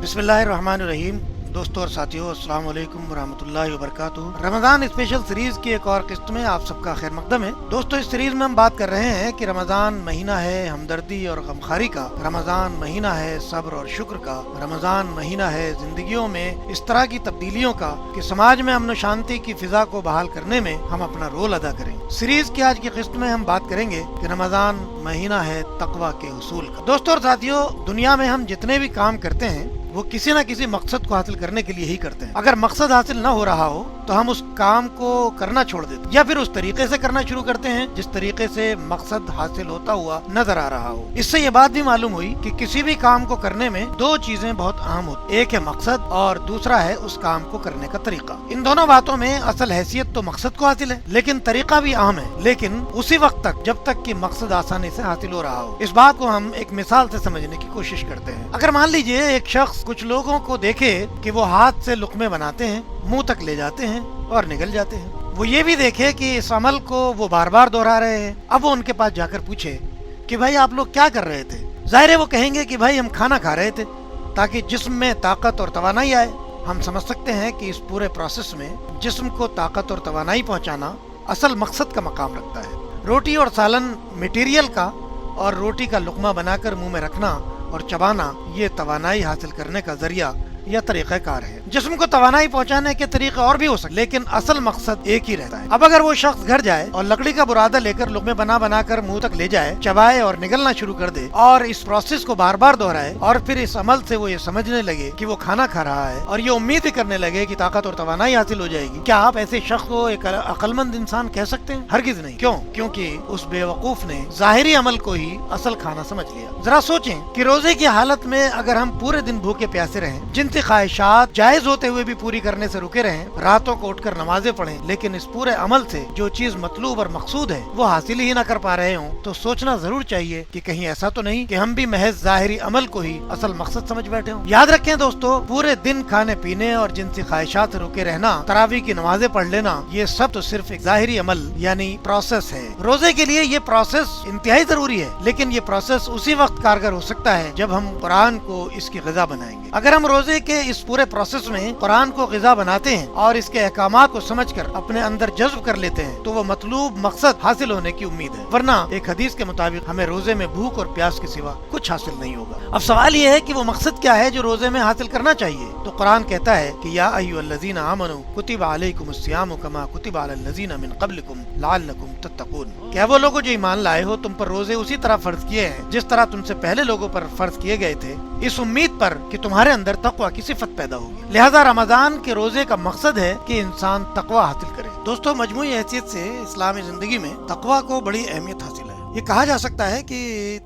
बिस्मिल्लाहिर्रहमानिर्रहीम। दोस्तों और साथियों, अस्सलाम वालेकुम वरहमतुल्लाहि वबरकातुहू। रमज़ान स्पेशल सीरीज की एक और किस्त में आप सबका खैर मकदम है। दोस्तों, इस सीरीज में हम बात कर रहे हैं कि रमज़ान महीना है हमदर्दी और गमखारी का, रमज़ान महीना है सब्र और शुक्र का, रमज़ान महीना है जिंदगियों में इस तरह की तब्दीलियों का कि समाज में अमन शांति की फिजा को बहाल करने में हम अपना रोल अदा करें। सीरीज की आज की किस्त में हम बात करेंगे कि रमज़ान महीना है तकवा के हुसूल का। दोस्तों और साथियों, दुनिया में हम जितने भी काम करते हैं वो किसी न किसी मकसद को हासिल करने के लिए ही करते हैं। अगर मकसद हासिल न हो रहा हो तो हम उस काम को करना छोड़ देते हैं या फिर उस तरीके से करना शुरू करते हैं जिस तरीके से मकसद हासिल होता हुआ नजर आ रहा हो। इससे ये बात भी मालूम हुई कि किसी भी काम को करने में दो चीजें बहुत अहम होती, एक है मकसद और दूसरा है उस काम को करने का तरीका। इन दोनों बातों में असल हैसियत तो मकसद को हासिल है, लेकिन तरीका भी अहम है, लेकिन उसी वक्त तक जब तक कि मकसद आसानी से हासिल हो रहा हो। इस बात को हम एक मिसाल से समझने की कोशिश करते हैं। अगर मान लीजिए एक शख्स कुछ लोगों को देखे कि वो हाथ से लुक़मे बनाते हैं, मुंह तक ले जाते हैं और निगल जाते हैं। वो ये भी देखे कि इस अमल को वो बार बार दोहरा रहे हैं। अब वो उनके पास जाकर पूछे कि भाई आप लोग क्या कर रहे थे? जाहिर है वो कहेंगे कि भाई हम खाना खा रहे थे ताकि जिस्म में ताकत और तवानाई आए। हम समझ सकते हैं कि इस पूरे प्रोसेस में जिस्म को ताकत और तवानाई पहुंचाना असल मकसद का मकाम रखता है। रोटी और सालन मटेरियल का और रोटी का लुक़मा बनाकर मुंह में रखना और चबाना ये तवानाई हासिल करने का जरिया या तरीक़ाकार है। जिस्म को तवानाई पहुंचाने के तरीके और भी हो सकते, लेकिन असल मकसद एक ही रहता है। अब अगर वो शख्स घर जाए और लकड़ी का बुरादा लेकर लुक़मे बना कर मुंह तक ले जाए, चबाए और निगलना शुरू कर दे और इस प्रोसेस को बार बार दोहराए और फिर इस अमल से वो ये समझने लगे कि वो खाना खा रहा है और ये उम्मीद भी करने लगे कि ताकत और तवानाई हासिल हो जाएगी, क्या आप ऐसे शख्स को एक अक्लमंद इंसान कह सकते हैं? हरगिज नहीं। क्यों? क्योंकि उस बेवकूफ ने जाहिरी अमल को ही असल खाना समझ लिया। जरा सोचें कि रोजे की हालत में अगर हम पूरे दिन भूखे प्यासे रहें, जिनसे ख्वाहिशात जायज होते हुए भी पूरी करने से रुके रहें, रातों को उठकर नमाजें पढ़ें, लेकिन इस पूरे अमल से जो चीज मतलूब और मकसूद है वो हासिल ही ना कर पा रहे हों, तो सोचना जरूर चाहिए कि कहीं ऐसा तो नहीं कि हम भी महज जाहिरी अमल को ही असल मकसद समझ बैठे हों। याद रखें दोस्तों, पूरे दिन खाने पीने और जिनसी ख्वाहिशात से रुके रहना, तरावी की नमाजें पढ़ लेना, ये सब तो सिर्फ एक जाहिरी अमल यानी प्रोसेस है। रोजे के लिए ये प्रोसेस इंतहाई जरूरी है, लेकिन ये प्रोसेस उसी वक्त कारगर हो सकता है जब हम कुरान को इसकी ग़िज़ा बनाएंगे। अगर हम रोजे के इस पूरे प्रोसेस में कुरान को ग़िज़ा बनाते हैं और इसके अहकामात को समझकर अपने अंदर जज्ब कर लेते हैं तो वो मतलूब मकसद हासिल होने की उम्मीद है। वरना एक हदीस के मुताबिक हमें रोजे में भूख और प्यास के सिवा कुछ हासिल नहीं होगा। अब सवाल ये है कि वो मकसद क्या है जो रोजे में हासिल करना चाहिए? तो कुरान कहता है कि या अय्युहल्लज़ीना आमनू कुतिबा अलैकुमुस्सियामु कमा कुतिबा अलल्लज़ीना मिन क़ब्लिकुम लअल्लकुम तत्तक़ून। क्या वो लोग जो ईमान लाए हो, तुम पर रोजे उसी तरह फर्ज किए हैं जिस तरह तुमसे पहले लोगों पर फर्ज किए गए थे, इस उम्मीद पर कि तुम्हारे अंदर तक़वा की सिफत पैदा होगी। लिहाजा रमजान के रोजे का मकसद है कि इंसान तक़वा हासिल करे। दोस्तों, मजमूई हैसियत से इस्लामी जिंदगी में तक़वा को बड़ी अहमियत हासिल है। ये कहा जा सकता है कि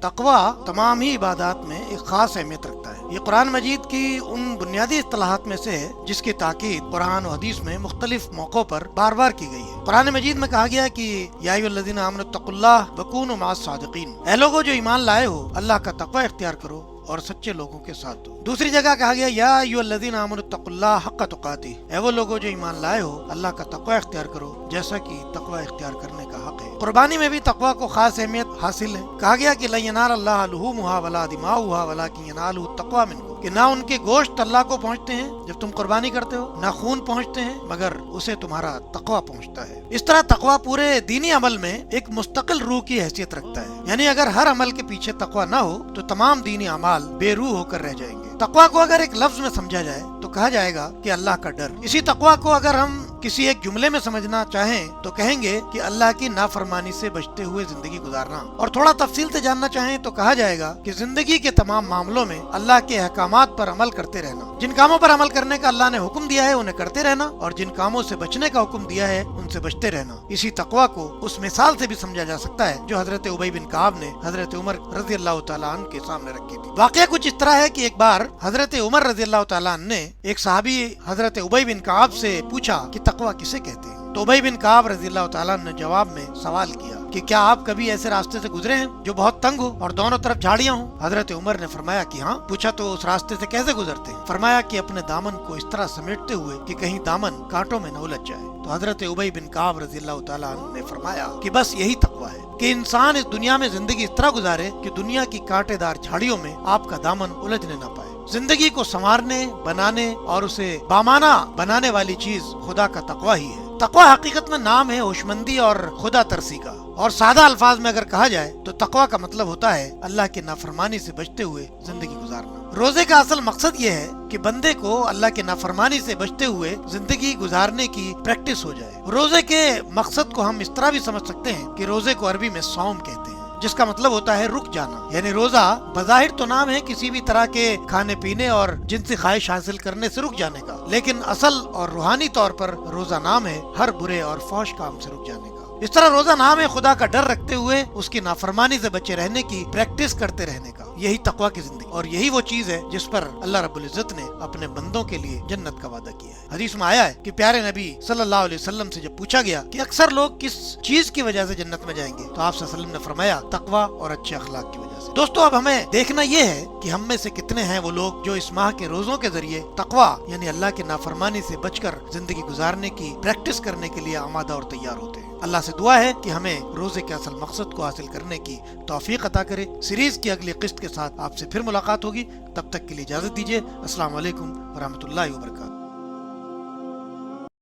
तक़वा तमाम ही इबादत में एक खास अहमियत रखता है। ये कुरान मजीद की उन बुनियादी इस्तिलाहात में से है जिसकी ताकीद कुरान और हदीस में मुख्तलिफ मौक़ों पर बार बार की गई है। कुरान मजीद में कहा गया कि या अय्युहल्लज़ीना आमनू तक़ुल्लाह वकूनू मअस सादिक़ीन। ऐ लोगो जो ईमान लाए हो, अल्लाह का तक़वा इख्तियार करो और सच्चे लोगों के साथ दो। दूसरी जगह कहा गया या अय्युहल्लज़ीना आमनू तक़ुल्लाह हक़्क़ तुक़ातिह। ऐ वो लोगों जो ईमान लाए हो, अल्लाह का तक़वा इख्तियार करो जैसा कि तक़वा इख्तियार करने का हक है। कुर्बानी में भी तक़वा को खास अहमियत हासिल है। कहा गया कि लन यनालल्लाह लुहूमुहा वला दिमाउहा वलाकिन यनालुहु तक़वा मिनकुम, कि ना उनके गोश्त अल्लाह को पहुँचते हैं जब तुम कुर्बानी करते हो, ना खून पहुँचते हैं, मगर उसे तुम्हारा तक़वा पहुँचता है। इस तरह तक़वा पूरे दीनी अमल में एक मुस्तकिल रूह की हैसियत रखता है। यानी अगर हर अमल के पीछे तक़वा न हो तो तमाम दीनी अमाल बेरूह होकर रह जाएंगे। तक़वा को अगर एक लफ्ज में समझा जाए तो कहा जाएगा कि अल्लाह का डर। इसी तक़वा को अगर हम किसी एक जुमले में समझना चाहें तो कहेंगे कि अल्लाह की नाफरमानी से बचते हुए जिंदगी गुजारना। और थोड़ा तफसील से जानना चाहें तो कहा जाएगा कि जिंदगी के तमाम मामलों में अल्लाह के अहकामात पर अमल करते रहना। जिन कामों पर अमल करने का अल्लाह ने हुक्म दिया है उन्हें करते रहना और जिन कामों से बचने का हुक्म दिया है उनसे बचते रहना। इसी तक़वा को उस मिसाल से भी समझा जा सकता है जो हजरत उबई बिन काब ने हजरत उमर रज़ी अल्लाह तआला अन्हु के सामने रखी थी। वाक़या कुछ इस तरह है कि एक बार हजरत उमर रज़ी अल्लाह तआला अन्हु ने एक सहाबी हजरत उबई बिन काब से पूछा कि तक़वा किसे कहते हैं? तो उबई बिन काब रज़ी अल्लाह तआला ने जवाब में सवाल किया कि क्या आप कभी ऐसे रास्ते से गुजरे हैं जो बहुत तंग हो और दोनों तरफ झाड़ियां हो? हजरत उमर ने फरमाया कि हाँ। पूछा तो उस रास्ते से कैसे गुजरते हैं? फरमाया कि अपने दामन को इस तरह समेटते हुए कि कहीं दामन कांटों में न उलझ जाए। तो हजरत उबई बिन काब रज़ी अल्लाह तआला अन्हु ने फरमाया कि बस यही तक़वा है कि इंसान इस दुनिया में जिंदगी इस तरह गुजारे कि दुनिया की कांटेदार झाड़ियों में आपका दामन उलझने न पाए। जिंदगी को संवारने, बनाने और उसे बामाना बनाने वाली चीज खुदा का तकवा ही है। तकवा हकीकत में नाम है होशमंदी और खुदा तरसी का, और सादा अल्फाज में अगर कहा जाए तो तकवा का मतलब होता है अल्लाह की नाफरमानी से बचते हुए जिंदगी गुजारना। रोजे का असल मकसद ये है कि बंदे को अल्लाह की नाफरमानी से बचते हुए जिंदगी गुजारने की प्रैक्टिस हो जाए। रोजे के मकसद को हम इस तरह भी समझ सकते हैं कि रोजे को अरबी में सौम कहते हैं, जिसका मतलब होता है रुक जाना। यानी रोजा बज़ाहिर तो नाम है किसी भी तरह के खाने पीने और जिनसी ख्वाहिश हासिल करने से रुक जाने का, लेकिन असल और रूहानी तौर पर रोजा नाम है हर बुरे और फौश काम से रुक जाने का। इस तरह रोजा नाम है खुदा का डर रखते हुए उसकी नाफरमानी से बचे रहने की प्रैक्टिस करते रहने का। यही तकवा की जिंदगी, और यही वो चीज है जिस पर अल्लाह रब्बुल इज्जत ने अपने बंदों के लिए जन्नत का वादा किया है। हदीस में आया है कि प्यारे नबी सल्लल्लाहु अलैहि वसल्लम से जब पूछा गया कि अक्सर लोग किस चीज की वजह से जन्नत में जाएंगे, तो आप सल्लल्लाहु अलैहि वसल्लम ने फरमाया तकवा और अच्छे अखलाक की वजह से। दोस्तों, अब हमें देखना ये है कि हम में से कितने हैं वो लोग जो इस माह के रोजों के जरिए तकवा यानी अल्लाह की नाफरमानी से बचकर जिंदगी गुजारने की प्रैक्टिस करने के लिए आमादा और तैयार होते हैं। अल्लाह से दुआ है कि हमें रोजे के असल मकसद को हासिल करने की तौफीक अता करे। सीरीज की अगली किस्त के साथ आपसे फिर मुलाकात होगी, तब तक के लिए इजाजत दीजिए। अस्सलाम वालेकुम व रहमतुल्लाहि व बरकातहू।